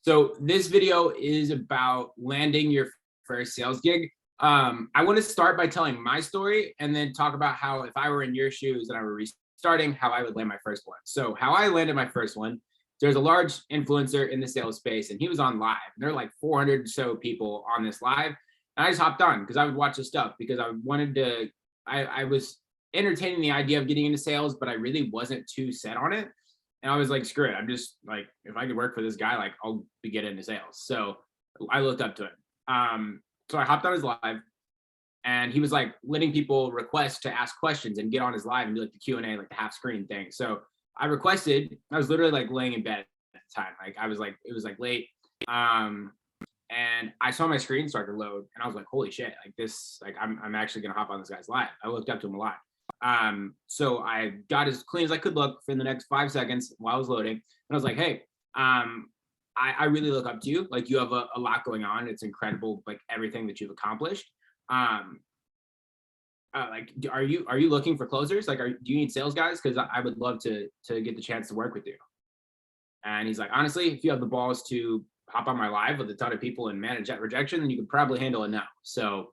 So this video is about landing your first sales gig. I want to start by telling my story and then talk about how if I were in your shoes and I were restarting, how I would land my first one. So how I landed my first one, there's a large influencer in the sales space and he was on live. And there are like 400 or so people on this live. And I just hopped on because I would watch his stuff because I wanted to, I was entertaining the idea of getting into sales, but I really wasn't too set on it. And I was like, screw it. I'm just like, if I could work for this guy, like I'll be getting into sales. So I looked up to him. So I hopped on his live and he was like letting people request to ask questions and get on his live and do like the Q&A, like the half screen thing. So I requested, I was literally like laying in bed at the time. Like I was like, it was like late. And I saw my screen start to load and I was like, holy shit, like this, like I'm actually going to hop on this guy's live. I looked up to him a lot. So I got as clean as I could look for the next 5 seconds while I was loading. And I was like, hey, I really look up to you. Like you have a lot going on. It's incredible, like everything that you've accomplished. Like, are you looking for closers? Like, do you need sales guys? Cause I would love to get the chance to work with you. And he's like, honestly, if you have the balls to hop on my live with a ton of people and manage that rejection, then you could probably handle it now. So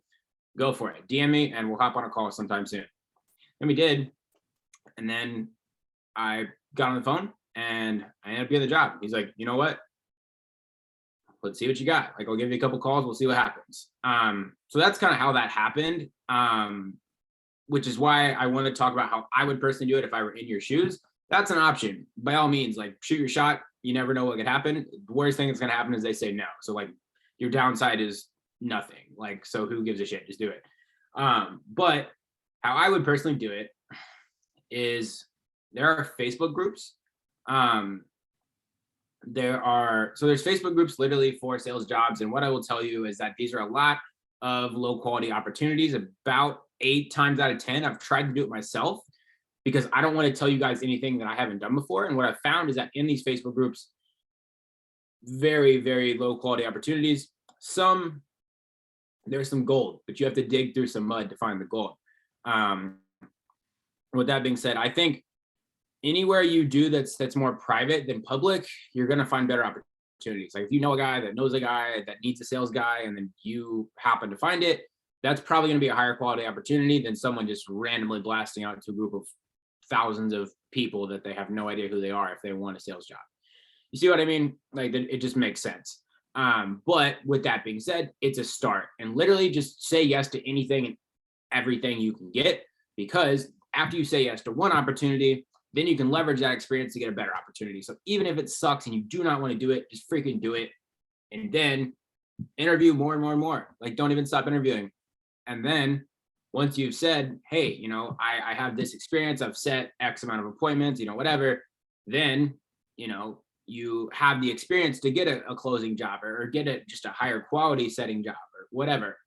go for it. DM me and we'll hop on a call sometime soon. And we did. And then I got on the phone and I ended up getting the job. He's like, you know what? Let's see what you got. Like, I'll give you a couple calls. We'll see what happens. So that's kind of how that happened. Which is why I want to talk about how I would personally do it if I were in your shoes. That's an option. By all means, like shoot your shot. You never know what could happen. The worst thing that's going to happen is they say no. So like your downside is nothing. Like, so who gives a shit? Just do it. But how I would personally do it is there are Facebook groups. There's Facebook groups literally for sales jobs. And what I will tell you is that these are a lot of low quality opportunities. About 8 times out of 10, I've tried to do it myself because I don't want to tell you guys anything that I haven't done before. And what I've found is that in these Facebook groups, very, very low quality opportunities. There's some gold, but you have to dig through some mud to find the gold. With that being said, I think anywhere you do that's more private than public, you're going to find better opportunities. Like if you know a guy that knows a guy that needs a sales guy and then you happen to find it, that's probably going to be a higher quality opportunity than someone just randomly blasting out to a group of thousands of people that they have no idea who they are if they want a sales job. You see what I mean? Like it just makes sense. But with that being said, it's a start and literally just say yes to anything and everything you can get, because after you say yes to one opportunity, then you can leverage that experience to get a better opportunity. So even if it sucks and you do not want to do it, just freaking do it. And then interview more and more and more. Like don't even stop interviewing. And then once you've said, hey, you know, I have this experience, I've set X amount of appointments, you know, whatever, then, you know, you have the experience to get a closing job or get just a higher quality setting job or whatever.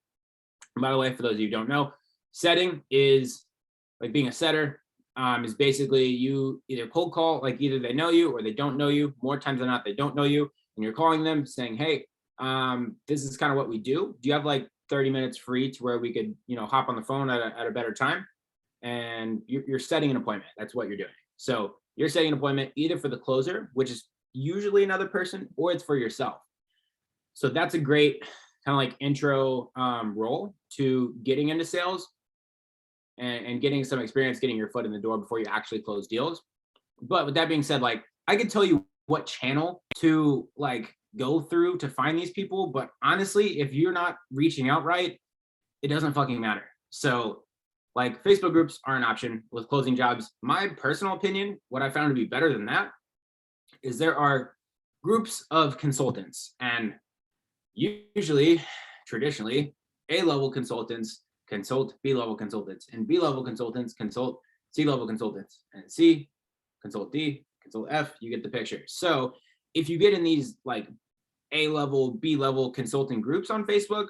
And by the way, for those of you who don't know, setting is like being a setter, is basically you either cold call, like either they know you or they don't know you. More times than not, they don't know you. And you're calling them saying, hey, this is kind of what we do. Do you have like 30 minutes free to where we could, you know, hop on the phone at a better time? And you're setting an appointment. That's what you're doing. So you're setting an appointment either for the closer, which is usually another person, or it's for yourself. So that's a great kind of like intro role to getting into sales and getting some experience, getting your foot in the door before you actually close deals. But with that being said, like I could tell you what channel to like go through to find these people, but honestly, if you're not reaching out right, it doesn't fucking matter. So like Facebook groups are an option with closing jobs. My personal opinion, what I found to be better than that is there are groups of consultants, and usually, traditionally, A-level consultants consult B-level consultants, and B-level consultants consult C-level consultants, and C consult D, consult F. You get the picture. So if you get in these like A-level, B-level consulting groups on Facebook,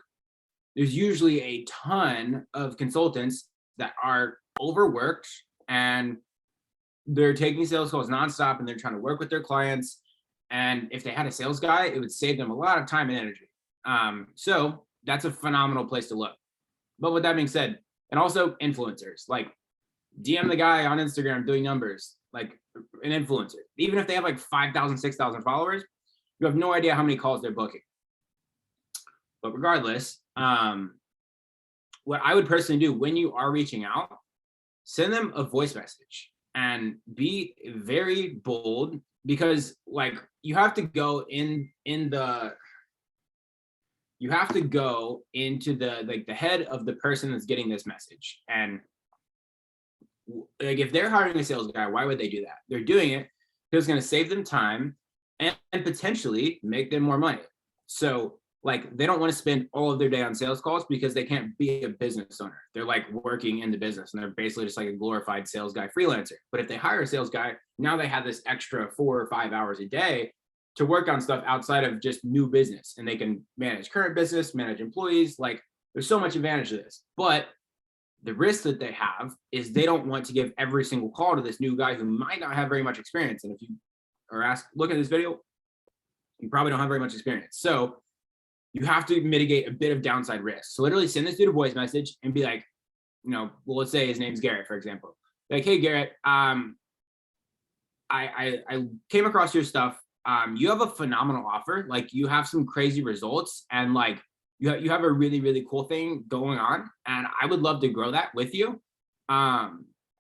there's usually a ton of consultants that are overworked and they're taking sales calls nonstop and they're trying to work with their clients. And if they had a sales guy, it would save them a lot of time and energy. So that's a phenomenal place to look. But with that being said, and also influencers, like DM the guy on Instagram doing numbers, like an influencer, even if they have like 5,000, 6,000 followers, You have no idea how many calls they're booking. But regardless, what I would personally do when you are reaching out, send them a voice message and be very bold, because like you have to go into the like the head of the person that's getting this message. And like if they're hiring a sales guy, why would they do that? They're doing it because it's going to save them time and potentially make them more money. So like they don't want to spend all of their day on sales calls because they can't be a business owner. They're like working in the business and they're basically just like a glorified sales guy freelancer. But if they hire a sales guy, now they have this extra 4 or 5 hours a day to work on stuff outside of just new business, and they can manage current business, manage employees. Like there's so much advantage to this. But the risk that they have is they don't want to give every single call to this new guy who might not have very much experience. And if you are asked, look at this video, you probably don't have very much experience. So you have to mitigate a bit of downside risk. So literally send this dude a voice message and be like, well, let's say his name's Garrett, for example. Like, hey, Garrett, I came across your stuff. You have a phenomenal offer. Like you have some crazy results, and like you have a really, really cool thing going on. And I would love to grow that with you.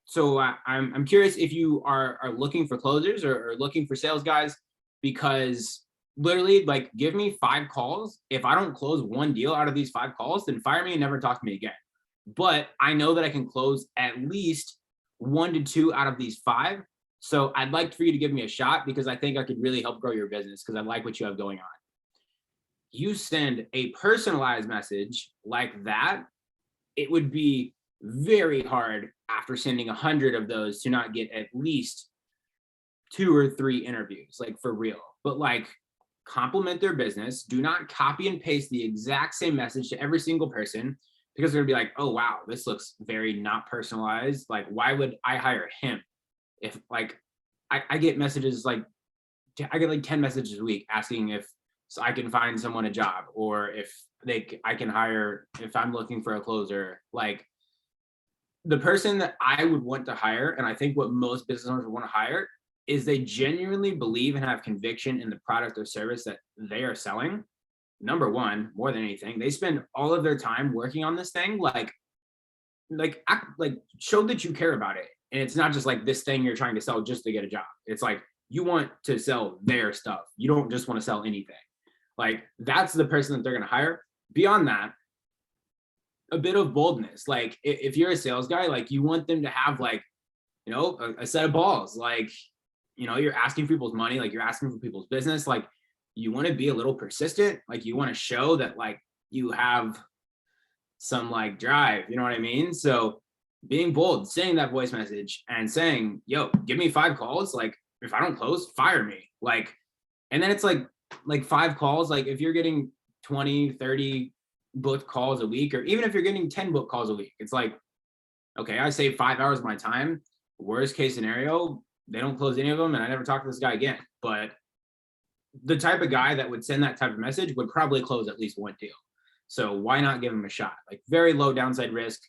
So I'm curious if you are looking for closers or looking for sales guys, because literally like give me 5 calls. If I don't close one deal out of these 5 calls, then fire me and never talk to me again. But I know that I can close at least 1 to 2 out of these 5. So I'd like for you to give me a shot, because I think I could really help grow your business, because I like what you have going on. You send a personalized message like that, it would be very hard after sending 100 of those to not get at least 2 or 3 interviews, like for real. But like complement their business. Do not copy and paste the exact same message to every single person, because they're gonna be like, oh wow, this looks very not personalized. Like, why would I hire him? If like I get messages like I get like 10 messages a week asking if so I can find someone a job, or if I can hire, if I'm looking for a closer. Like the person that I would want to hire, and I think what most business owners would want to hire, is they genuinely believe and have conviction in the product or service that they are selling. Number one, more than anything, they spend all of their time working on this thing. Like show that you care about it. And it's not just like this thing you're trying to sell just to get a job. It's like you want to sell their stuff. You don't just want to sell anything. Like that's the person that they're going to hire. Beyond that, a bit of boldness. Like if you're a sales guy, like you want them to have like, a set of balls. Like, you're asking people's money, like you're asking for people's business. Like you want to be a little persistent. Like you want to show that like you have some like drive, you know what I mean? So being bold, sending that voice message and saying, yo, give me 5 calls. Like if I don't close, fire me. Like, and then it's like 5 calls. Like if you're getting 20, 30 booked calls a week, or even if you're getting 10 booked calls a week, it's like, okay, I save 5 hours of my time. Worst case scenario, they don't close any of them and I never talk to this guy again. But the type of guy that would send that type of message would probably close at least 1 deal. So why not give him a shot? Like very low downside risk,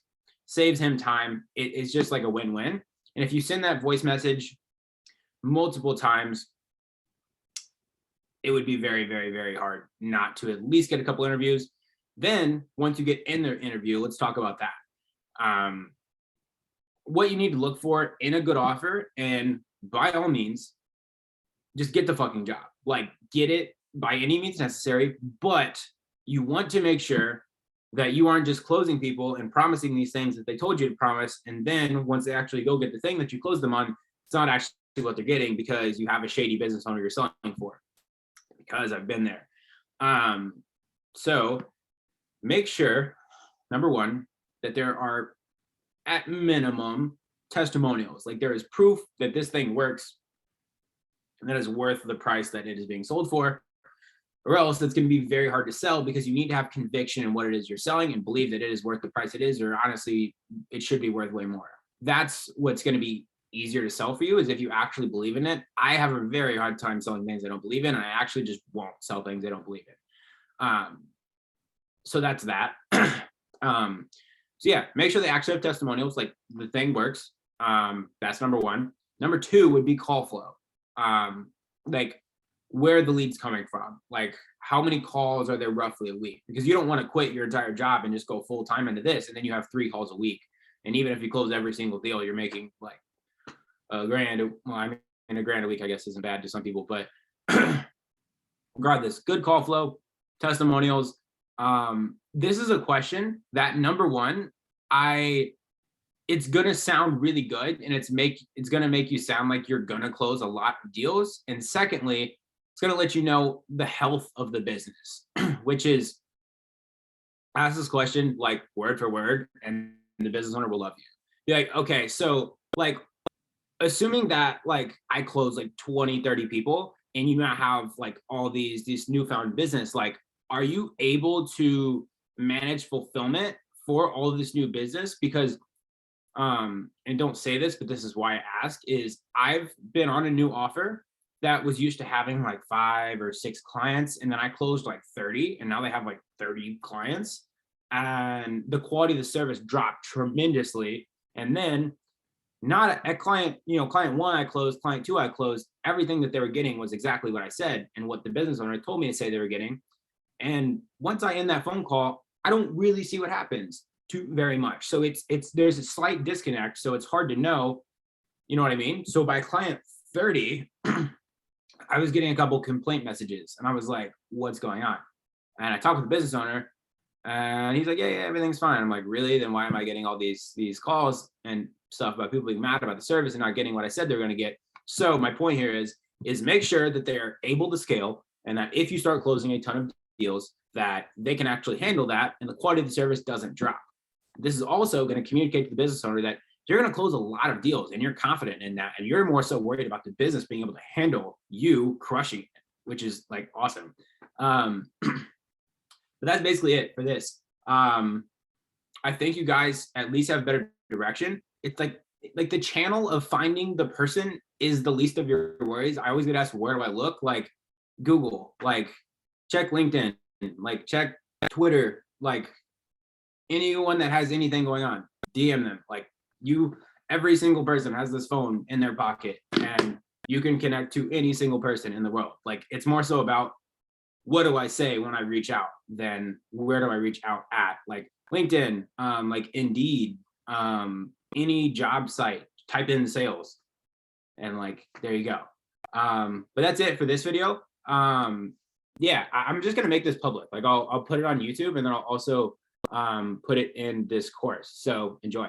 saves him time. It's just like a win-win. And if you send that voice message multiple times, it would be very, very, very hard not to at least get a couple interviews. Then once you get in their interview, let's talk about that. What you need to look for in a good offer, and by all means, just get the fucking job. Like get it by any means necessary, but you want to make sure that you aren't just closing people and promising these things that they told you to promise. And then once they actually go get the thing that you closed them on, it's not actually what they're getting, because you have a shady business owner you're selling for. Because I've been there. So make sure, number one, that there are at minimum testimonials. Like there is proof that this thing works and that is worth the price that it is being sold for. Or else it's going to be very hard to sell, because you need to have conviction in what it is you're selling and believe that it is worth the price it is, or honestly, it should be worth way more. That's what's going to be easier to sell for you, is if you actually believe in it. I have a very hard time selling things I don't believe in. And I actually just won't sell things I don't believe in. So that's that. So yeah, make sure they actually have testimonials, like the thing works. That's number one. Number two would be call flow. Like where are the leads coming from? Like, how many calls are there roughly a week? Because you don't want to quit your entire job and just go full time into this, and then you have 3 calls a week. And even if you close every single deal, you're making like a grand. Well, I mean, a grand a week, I guess, isn't bad to some people, but regardless, good call flow, testimonials. This is a question that, number one, it's gonna sound really good, and it's gonna make you sound like you're gonna close a lot of deals. And secondly, it's gonna let you know the health of the business, which is, ask this question like word for word, and the business owner will love you. Be like, okay, so like, assuming that like I close like 20, 30 people, and you now have like all these newfound business, like, are you able to manage fulfillment for all of this new business? Because and don't say this, but this is why I ask, is I've been on a new offer that was used to having like 5 or 6 clients, and then I closed like 30, and now they have like 30 clients, and the quality of the service dropped tremendously. And then, not at client, client one I closed, client two I closed, everything that they were getting was exactly what I said and what the business owner told me to say they were getting. And once I end that phone call, I don't really see what happens too very much. So there's a slight disconnect. So it's hard to know, you know what I mean? So by client 30, I was getting a couple complaint messages, and I was like, what's going on? And I talked with the business owner, and he's like, yeah, everything's fine. I'm like, really? Then why am I getting all these calls and stuff about people being mad about the service and not getting what I said they're going to get? So my point here is make sure that they're able to scale, and that if you start closing a ton of deals, that they can actually handle that and the quality of the service doesn't drop. This is also going to communicate to the business owner that you're going to close a lot of deals and you're confident in that, and you're more so worried about the business being able to handle you crushing it, which is like awesome. But that's basically it for this. I think you guys at least have better direction. It's like the channel of finding the person is the least of your worries. I always get asked, where do I look? Like, Google, like, check LinkedIn, like, check Twitter, like, anyone that has anything going on, DM them. Like, every single person has this phone in their pocket, and you can connect to any single person in the world. Like, it's more so about, what do I say when I reach out, than where do I reach out at? Like LinkedIn, like Indeed, any job site, type in sales, and like, there you go. But that's it for this video. Yeah, I'm just gonna make this public. Like, I'll put it on YouTube, and then I'll also put it in this course. So enjoy.